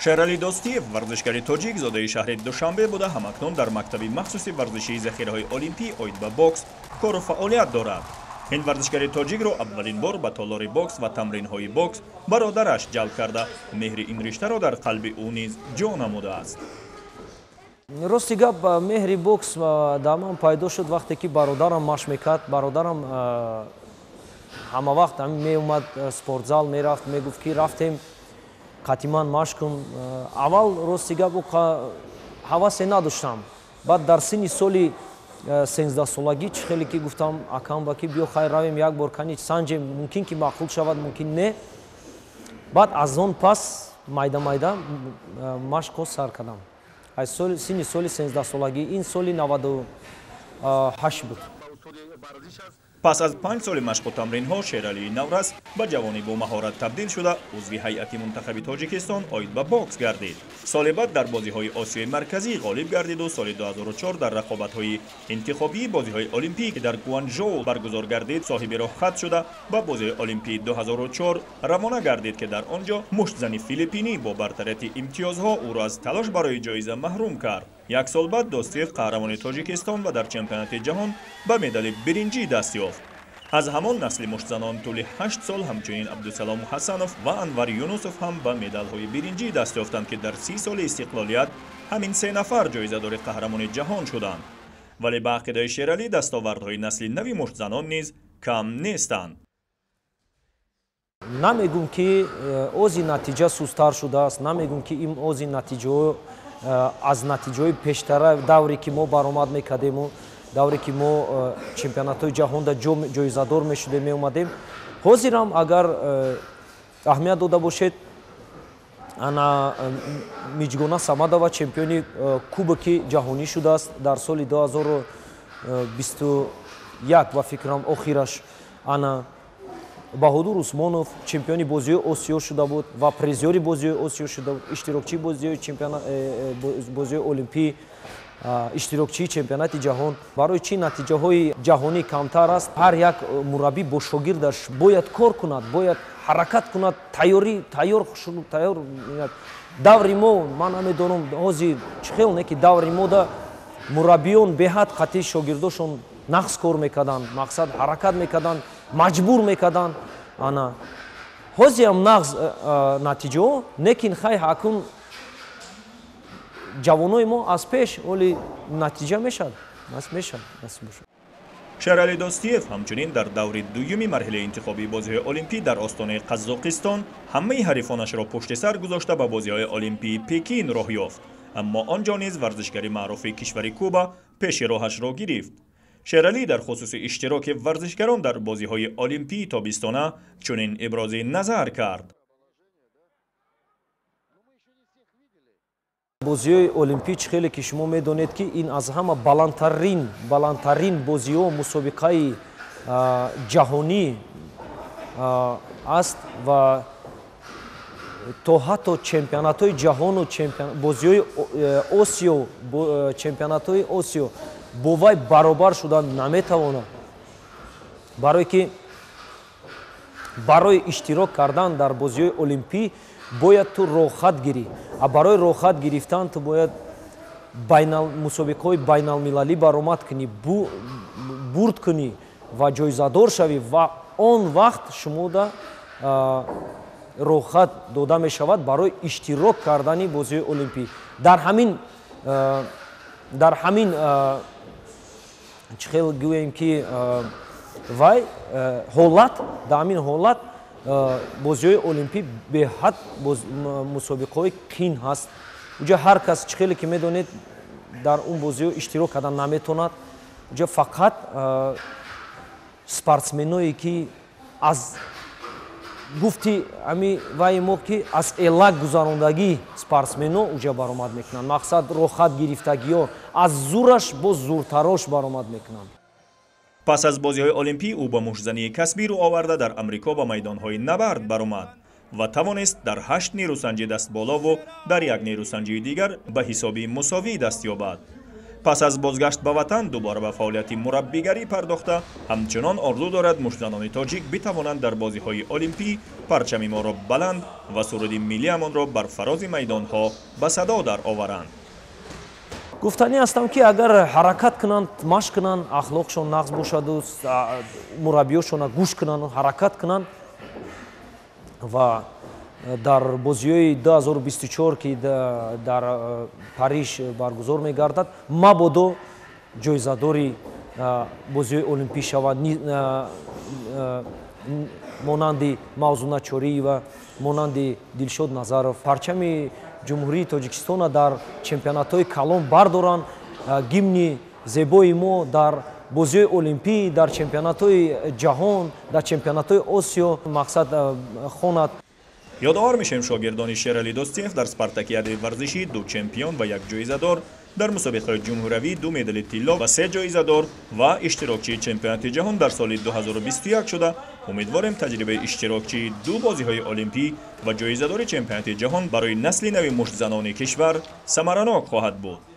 Шерали Достиев варзишгари тоҷик зодаи шаҳри Душанбе буда ҳамакнун дар мактаби махсуси варзишии захираҳои олимпӣ оид ба бокс кору фаъолият дорад. ин варзишгари тоҷикро аввалин бор ба толори бокс ва тамринҳои бокс бародараш ҷалб карда меҳри ин риштаро дар қалби ӯ низ ҷо намудааст. Рости гап меҳри бокс дар ман пайдо шуд вақте ки бародарам машқ мекард. Бародарам ҳама вақт меомад спортзал мерафт, мегуфт ки рафтем қатиман машқ кун. Аввал рости гап ҳавасе надоштам. Баъд дар синни соли 13-солагӣ чӣ хеле ки гуфтам акам ба ки биё хайр равем як бор кани санҷем, мумкин ки маъқул шавад, мумкин не. Баъд аз он пас майда машқҳо сар кардам. Аз синни соли 13-солагӣ, ин соли 98 буд. пас аз 5 соли машқу тамринҳо Шералии Наврас ба ҷавони бо маҳорат табдил шуда узви ҳайати мунтахаби Тоҷикистон оид ба бокс гардид. соли баъд дар бозиҳои Осиёи марказӣ ғолиб гардиду соли 2004 дар рақобатҳои интихобии бозиҳои олимпӣ ки дар Гуанчжоу баргузор гардид соҳиби роҳхат шуда ба бозиҳои олимпии 2004 равона гардид ки дар он ҷо муштзани филиппинӣ бо бартарияти имтиёзҳо ӯро аз талош барои ҷоиза маҳрум кард. як сол баъд Достиев қаҳрамони Тоҷикистон ва дар чемпионати ҷаҳон ба медали биринҷӣ даст ёфт. аз ҳамон насли муштзанон тӯли 8 сол ҳамчунин Абдусалом Ҳасанов ва Анвар Юнусов ҳам ба медалҳои биринҷӣ даст ёфтанд ки дар 30 соли истиқлолият ҳамин се нафар ҷоизадори қаҳрамони ҷаҳон шуданд. вале ба ақидаи Шералӣ дастовардҳои насли нави муштзанон низ кам нестанд. намегум ки ози натиҷа сустар шудааст, намегум ки ин ози натиҷаҳо аз натиҷаҳои пештара давре ки мо баромад мекардему, давре ки мо чемпионатҳои ҷаҳонда ҷоизадор мешудем меомадем. ҳозирам агар аҳамият дода бошед, ана Миҷгона Самадова чемпиони кубоки ҷаҳонӣ шудааст дар соли 2021 ва фикрам охираш. ана Баҳодур Усмонов чемпиони бозиҳои Осиё шуда буд ва призёри бозиҳои Осиё шуда буд, иштирокчии бозиҳои олимпӣ, иштирокчии чемпионати ҷаҳон. барои чӣ натиҷаҳои ҷаҳонӣ камтар аст? ҳар як мураббӣ бо шогирдаш бояд кор кунад, бояд ҳаракат кунад, тайёр. даври мо ман намедонам ҳозир чӣ хел не ки даври мода мураббиён беҳад қатъи шогирдошон нақс кор мекарданд, мақсад ҳаракат мекарданд, маҷбур мекарданд. ана ҳозирам нағз натиҷаҳо лекин хай ҳакун ҷавонои мо аз пеш оли натиҷа мешавад. Шерали Достиев ҳамчунин дар даври дуюми марҳилаи интихобии бозиҳои олимпӣ дар остонаи Қазоқистон ҳамаи ҳарифонашро пушти сар гузошта ба бозиҳои олимпии Пекин роҳ ёфт. аммо он ҷо низ варзишгари маъруфи кишвари Куба пеши роҳашро гирифт. Шералӣ дар хусуси иштироки варзишгарон дар бозиҳои олимпии тобистона чунин ибрози назар кард. бозиҳои олимпӣ чӣ хеле ки шумо медонед ки ин аз ҳама баландтарин бозиҳо мусобиқаи ҷаҳонӣ аст ва то ҳатто чемпионатҳои ҷаҳону бозиҳои Осиё, чемпионатҳои Осиё бо вай баробар шудан наметавонад. барое ки барои иштирок кардан дар бозиҳои олимпӣ бояд ту роҳхат гирӣ. барои роҳхат гирифтан ту бояд мусобиқаҳои байналмилалӣ баромад кунӣ, бурд кунӣ ва ҷоизадор шавӣ ва он вақт шумода роҳхат дода мешавад барои иштирок кардани бозиҳои олимпӣ. дар ҳамин чӣ хел гӯем ки вай ҳолат, дар ҳамин ҳолат бозиҳои олимпӣ беҳад мусобиқаҳои қин ҳаст. уҷа ҳар кас чӣ хеле ки медонед дар он бозиҳо иштирок кардан наметавонад. уҷа фақат спортсменое ки аз гуфти ами вай мо ки аз элак гузарондагӣ спортсмено уҷа баромад мекунанд. мақсад роҳхат гирифтагиҳо аз зураш боз зуртарош баромад мекунанд. пас аз бозиҳои олимпӣ ӯ ба муштзании касбӣ рӯ оварда дар амрико ба майдонҳои набард баромад ва тавонист дар 8 нерӯсанҷӣ дастболову дар як нерӯсанҷии дигар ба ҳисоби мусовӣ даст ёбад. پس از بازگشت به وطن دوباره به فعالیت مربیگری پرداخته همچنان آرزو دارد مشتزنان تاجیک بتوانند در بازی‌های المپی پرچم ما را بلند و سرود ملی‌مان را بر فراز میدان‌ها به صدا در آورند. گفتنی هستم که اگر حرکت کنند، مشق کنند، اخلاقشون نقض باشد و مربیاشون گوش کنند و حرکت کنند و در بازی‌های 2024 که در پاریژ برگزار می‌گردد مبادا جایزه‌داری بازی‌های المپی شود مانند موضوع نچوری و مانند دلشاد نظرов پرچم جمهوری تاجیکستان در چمپیونات‌های کلان بردارند گیمن زیبای ما در بازی‌های المپی در چمپیونات‌های جهان در چمپیونات‌های آسیا مقصد خواند. یادآور میشیم شاگردان شیرعلی دوستیف در اسپارتاکیاد ورزشی 2 چمپیون و 1 جایزه‌دار در مسابقه جمهوری 2 مدال طلا و 3 جایزه‌دار و اشتراکچی چمپیونات جهان در سال 2021 شده. امیدواریم تجربه اشتراکچی 2 بازی‌های المپی و جایزه‌دار چمپیونات جهان برای نسل نو مشت‌زنان کشور ثمرناک خواهد بود.